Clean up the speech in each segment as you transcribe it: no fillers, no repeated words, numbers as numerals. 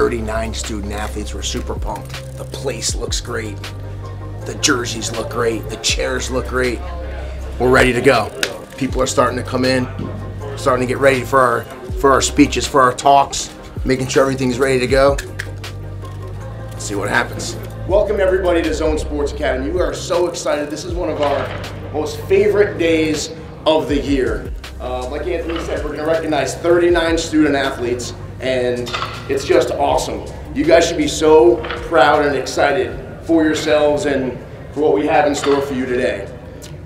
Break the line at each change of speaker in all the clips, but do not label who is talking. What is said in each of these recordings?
39 student athletes. We're super pumped. The place looks great. The jerseys look great. The chairs look great. We're ready to go. People are starting to come in, starting to get ready for our speeches, for our talks, making sure everything's ready to go. Let's see what happens. Welcome everybody to Zone Sports Academy. We are so excited. This is one of our most favorite days of the year. Like Anthony said, we're going to recognize 39 student athletes, and it's just awesome. You guys should be so proud and excited for yourselves and for what we have in store for you today.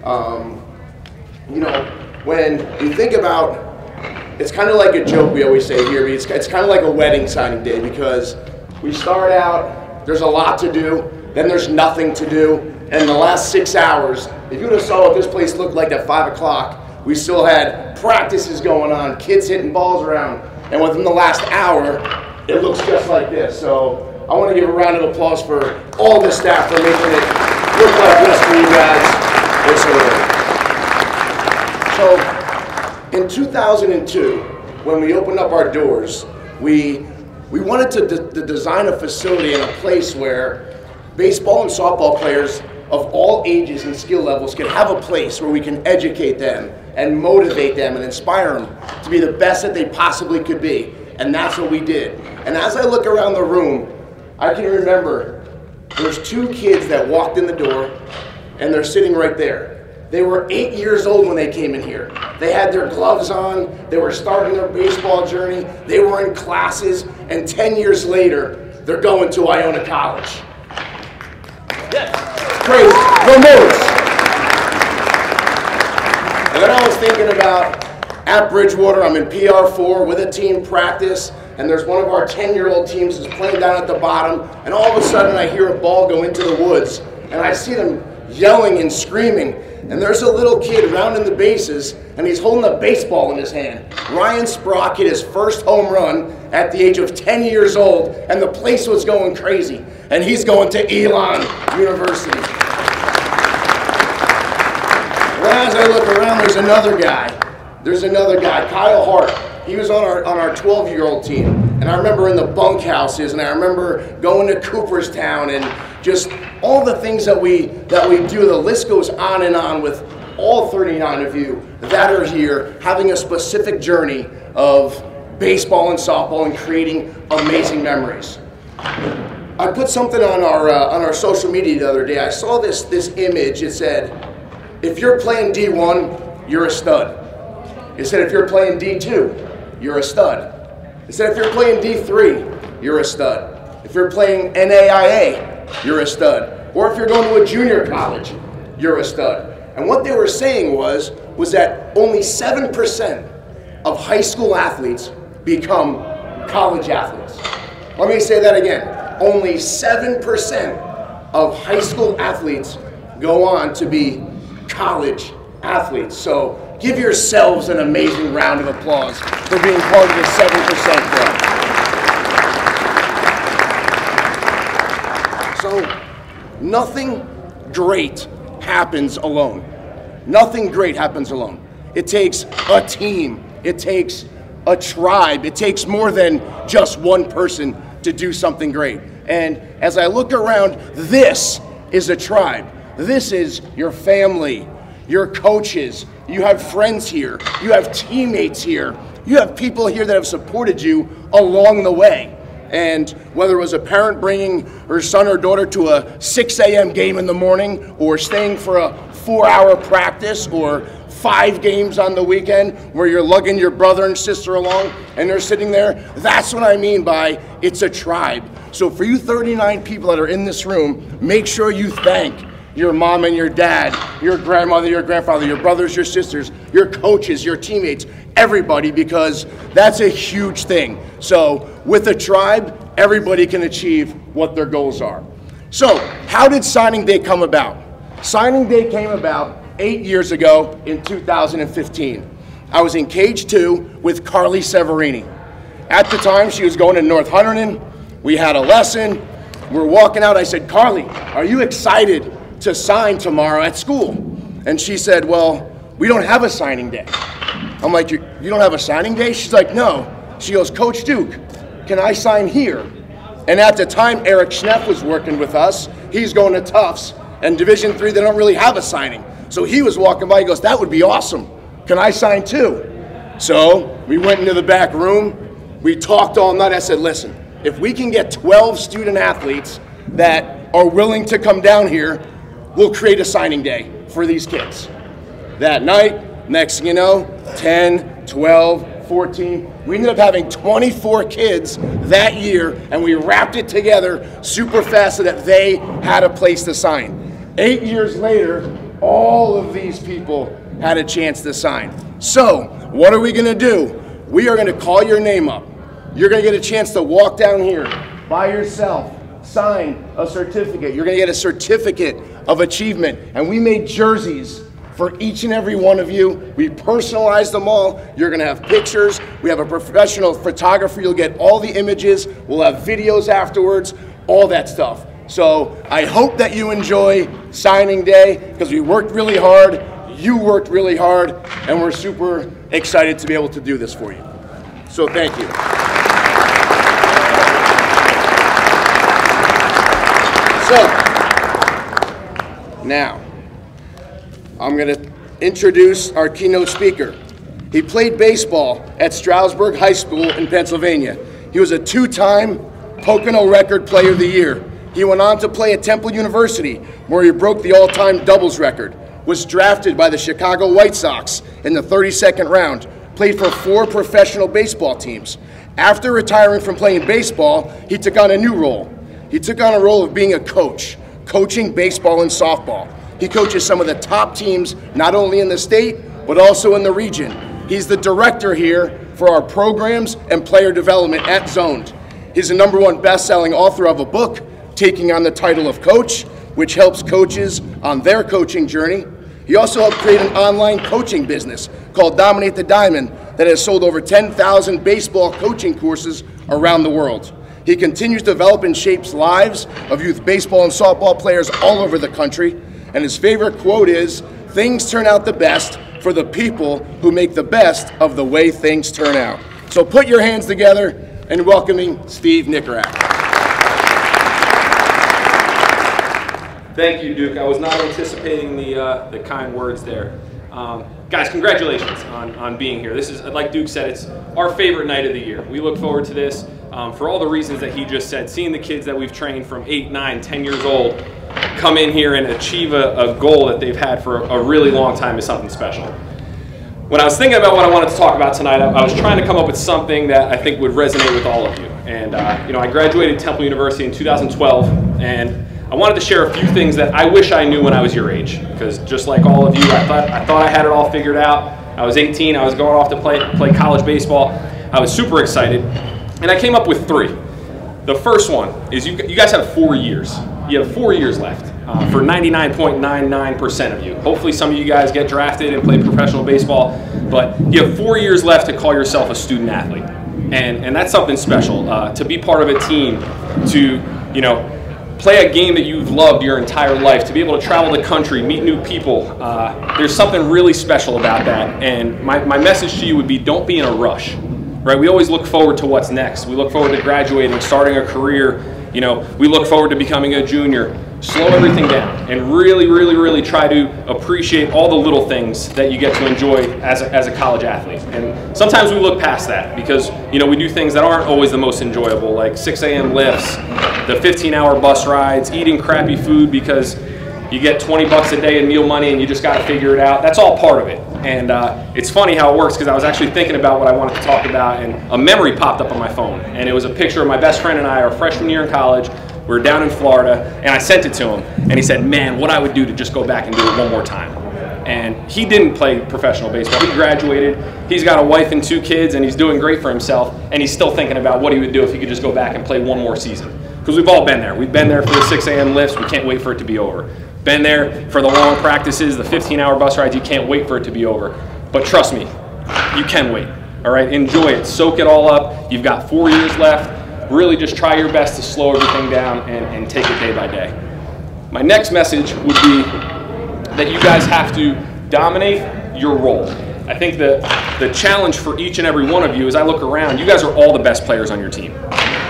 You know, when you think about, it's kind of like a joke we always say here, but it's kind of like a wedding signing day, because we start out, there's a lot to do, then there's nothing to do, and the last 6 hours, if you would have saw what this place looked like at 5 o'clock, we still had practices going on, kids hitting balls around, and within the last hour, it looks just like this. So I want to give a round of applause for all the staff for making it look like this for you guys this early. So in 2002, when we opened up our doors, we wanted to design a facility and a place where baseball and softball players of all ages and skill levels can have a place where we can educate them and motivate them and inspire them to be the best that they possibly could be. And that's what we did. And as I look around the room, I can remember there's 2 kids that walked in the door, and they're sitting right there. They were 8 years old when they came in here. They had their gloves on, they were starting their baseball journey, they were in classes, and 10 years later, they're going to Iona College. Yeah. Crazy. No moves. And then I was thinking about at Bridgewater, I'm in PR4 with a team practice, and there's one of our 10-year-old teams is playing down at the bottom, and all of a sudden I hear a ball go into the woods, and I see them yelling and screaming, and there's a little kid rounding the bases, and he's holding a baseball in his hand. Ryan Sprock hit his first home run at the age of 10 years old, and the place was going crazy, and he's going to Elon University. Well, as I look around, there's another guy, Kyle Hart. He was on our 12-year-old team, and I remember in the bunkhouses, and I remember going to Cooperstown, and just all the things that we do. The list goes on and on with all 39 of you that are here, having a specific journey of baseball and softball and creating amazing memories. I put something on our social media the other day. I saw this image. It said, if you're playing D1, you're a stud. It said if you're playing D2, you're a stud. It said if you're playing D3, you're a stud. If you're playing NAIA, you're a stud. Or if you're going to a junior college, you're a stud. And what they were saying was that only 7% of high school athletes become college athletes. Let me say that again. Only 7% of high school athletes go on to be college athletes. So give yourselves an amazing round of applause for being part of the 7% club. So nothing great happens alone. Nothing great happens alone. It takes a team. It takes a tribe. It takes more than just one person to do something great. And as I look around, this is a tribe. This is your family, your coaches. You have friends here. You have teammates here. You have people here that have supported you along the way. And whether it was a parent bringing her son or daughter to a 6 a.m. game in the morning, or staying for a 4-hour practice, or 5 games on the weekend where you're lugging your brother and sister along and they're sitting there, that's what I mean by it's a tribe. So for you 39 people that are in this room, make sure you thank your mom and your dad, your grandmother, your grandfather, your brothers, your sisters, your coaches, your teammates, everybody, because that's a huge thing. So with a tribe, everybody can achieve what their goals are. So how did signing day come about? Signing day came about 8 years ago in 2015. I was in Cage 2 with Carly Severini. At the time, she was going to North Hunterdon. We had a lesson. We're walking out. I said, Carly, are you excited to sign tomorrow at school? And she said, well, we don't have a signing day. I'm like, you don't have a signing day? She's like, no. She goes, Coach Duke, can I sign here? And at the time, Eric Schneff was working with us. He's going to Tufts, and Division III, they don't really have a signing. So he was walking by, he goes, that would be awesome. Can I sign too? So we went into the back room, we talked all night. I said, listen, if we can get 12 student athletes that are willing to come down here, we'll create a signing day for these kids. That night, next thing you know, 10, 12, 14, we ended up having 24 kids that year, and we wrapped it together super fast so that they had a place to sign. 8 years later, all of these people had a chance to sign. So, what are we gonna do? We are gonna call your name up. You're gonna get a chance to walk down here by yourself, sign a certificate. You're gonna get a certificate of achievement. And we made jerseys for each and every one of you. We personalized them all. You're gonna have pictures. We have a professional photographer. You'll get all the images. We'll have videos afterwards, all that stuff. So I hope that you enjoy signing day, because we worked really hard, you worked really hard, and we're super excited to be able to do this for you. So thank you. So, now, I'm going to introduce our keynote speaker. He played baseball at Stroudsburg High School in Pennsylvania. He was a two-time Pocono Record Player of the Year. He went on to play at Temple University, where he broke the all-time doubles record, was drafted by the Chicago White Sox in the 32nd round, played for 4 professional baseball teams. After retiring from playing baseball, he took on a new role. He took on a role of being a coach, coaching baseball and softball. He coaches some of the top teams, not only in the state, but also in the region. He's the director here for our programs and player development at Zoned. He's the #1 best-selling author of a book, taking on the title of Coach, which helps coaches on their coaching journey. He also helped create an online coaching business called Dominate the Diamond that has sold over 10,000 baseball coaching courses around the world. He continues to develop and shapes lives of youth baseball and softball players all over the country. And his favorite quote is, "Things turn out the best for the people who make the best of the way things turn out." So put your hands together in welcoming Steve Nikorak.
Thank you, Duke. I was not anticipating the kind words there. Guys, congratulations on being here. This is, like Duke said, it's our favorite night of the year. We look forward to this for all the reasons that he just said. Seeing the kids that we've trained from 8, 9, 10 years old come in here and achieve a goal that they've had for a really long time is something special. When I was thinking about what I wanted to talk about tonight, I was trying to come up with something that I think would resonate with all of you. And you know, I graduated Temple University in 2012, and I wanted to share a few things that I wish I knew when I was your age. Because just like all of you, I thought I had it all figured out. I was 18, I was going off to play college baseball. I was super excited, and I came up with 3. The first one is you guys have 4 years. You have 4 years left for 99.99% of you. Hopefully some of you guys get drafted and play professional baseball, but you have 4 years left to call yourself a student athlete. And that's something special, to be part of a team, to, you know, play a game that you've loved your entire life, to be able to travel the country, meet new people. There's something really special about that. And my message to you would be, don't be in a rush, right? We always look forward to what's next. We look forward to graduating, starting a career. You know, we look forward to becoming a junior. Slow everything down and really, really, really try to appreciate all the little things that you get to enjoy as a college athlete. And sometimes we look past that because, you know, we do things that aren't always the most enjoyable, like 6 a.m. lifts, the 15-hour bus rides, eating crappy food because you get 20 bucks a day in meal money and you just got to figure it out. That's all part of it. And it's funny how it works, because I was actually thinking about what I wanted to talk about, and a memory popped up on my phone. And it was a picture of my best friend and I, our freshman year in college. We were down in Florida, and I sent it to him. And he said, man, what I would do to just go back and do it one more time. And he didn't play professional baseball. He graduated. He's got a wife and 2 kids, and he's doing great for himself. And he's still thinking about what he would do if he could just go back and play one more season. Because we've all been there. We've been there for the 6 a.m. lifts. We can't wait for it to be over. Been there for the long practices, the 15-hour bus rides. You can't wait for it to be over. But trust me, you can wait. All right, enjoy it. Soak it all up. You've got 4 years left. Really just try your best to slow everything down and take it day by day. My next message would be that you guys have to dominate your role. I think the challenge for each and every one of you, as I look around, you guys are all the best players on your team.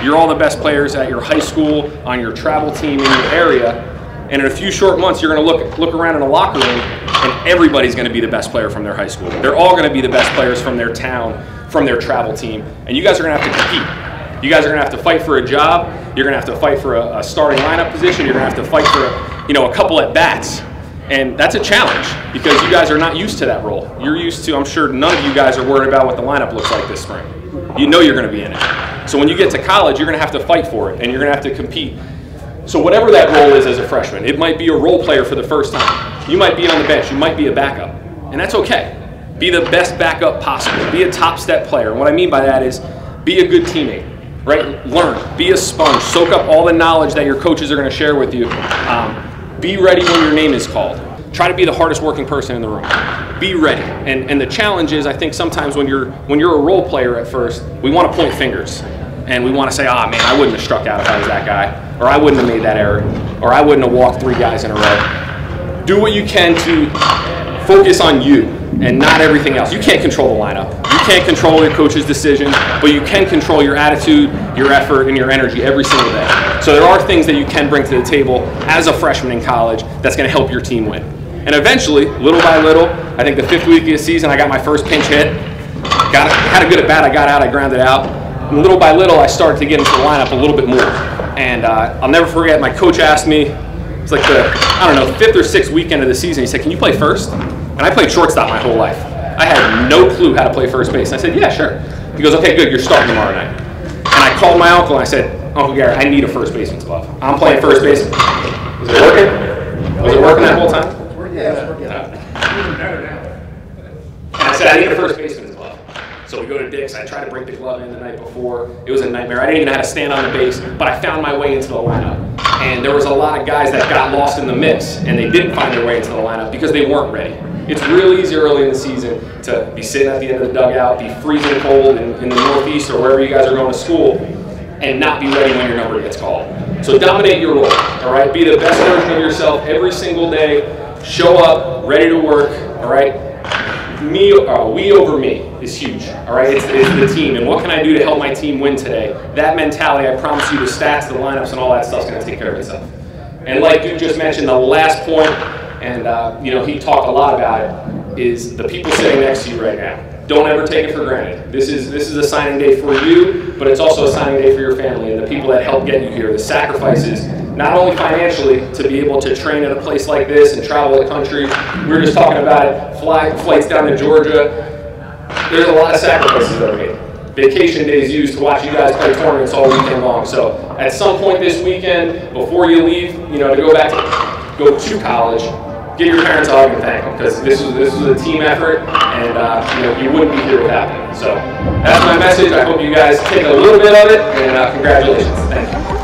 You're all the best players at your high school, on your travel team in your area, and in a few short months, you're going to look around in a locker room, and everybody's going to be the best player from their high school. They're all going to be the best players from their town, from their travel team, and you guys are going to have to compete. You guys are going to have to fight for a job. You're going to have to fight for a starting lineup position. You're going to have to fight for a couple at bats. And that's a challenge because you guys are not used to that role. You're used to, I'm sure none of you guys are worried about what the lineup looks like this spring. You know you're going to be in it. So when you get to college, you're going to have to fight for it and you're going to have to compete. So whatever that role is as a freshman, it might be a role player for the first time. You might be on the bench. You might be a backup. And that's okay. Be the best backup possible. Be a top step player. And what I mean by that is be a good teammate, right? Learn. Be a sponge. Soak up all the knowledge that your coaches are going to share with you. Be ready when your name is called. Try to be the hardest working person in the room. Be ready. And the challenge is, I think sometimes when you're a role player at first, we want to point fingers. And we want to say, ah, man, I wouldn't have struck out if I was that guy. Or I wouldn't have made that error. Or I wouldn't have walked 3 guys in a row. Do what you can to focus on you and not everything else. You can't control the lineup. You can't control your coach's decision, but you can control your attitude, your effort, and your energy every single day. So there are things that you can bring to the table as a freshman in college that's going to help your team win. And eventually, little by little, I think the 5th week of the season, I got my first pinch hit. Had a good at bat, I got out, I grounded out. And little by little, I started to get into the lineup a little bit more. And I'll never forget, my coach asked me, it's like the, 5th or 6th weekend of the season, he said, can you play first? And I played shortstop my whole life. I had no clue how to play first base. I said, yeah, sure. He goes, okay, good, you're starting tomorrow night. And I called my uncle and I said, Uncle Gary, I need a first baseman's glove. I'm playing first base. Is it working? Was it working that whole time?
Yeah, it's working. Even better now.
And I said, I need a first baseman's glove. So we go to Dick's. I tried to break the glove in the night before. It was a nightmare. I didn't even know how to stand on the base, but I found my way into the lineup. And there was a lot of guys that got lost in the mix, and they didn't find their way into the lineup because they weren't ready. It's real easy early in the season to be sitting at the end of the dugout, be freezing cold in the Northeast or wherever you guys are going to school, and not be ready when your number gets called. So dominate your role, all right? Be the best version of yourself every single day. Show up, ready to work, all right? We over me is huge, all right? It's the team, and what can I do to help my team win today? That mentality, I promise you, the stats, the lineups, and all that stuff's going to take care of itself. And like Duke just mentioned, the last point, and he talked a lot about it, is the people sitting next to you right now. Don't ever take it for granted. This is a signing day for you, but it's also a signing day for your family and the people that helped get you here. The sacrifices, not only financially, to be able to train at a place like this and travel the country. We were just talking about it, flights down to Georgia. There's a lot of sacrifices that are made. Vacation days used to watch you guys play tournaments all weekend long. So at some point this weekend, before you leave, to go to college, give your parents a hug and thank them, because this was a team effort, and you wouldn't be here without them. So that's my message. I hope you guys take a little bit of it, and congratulations. Thank you.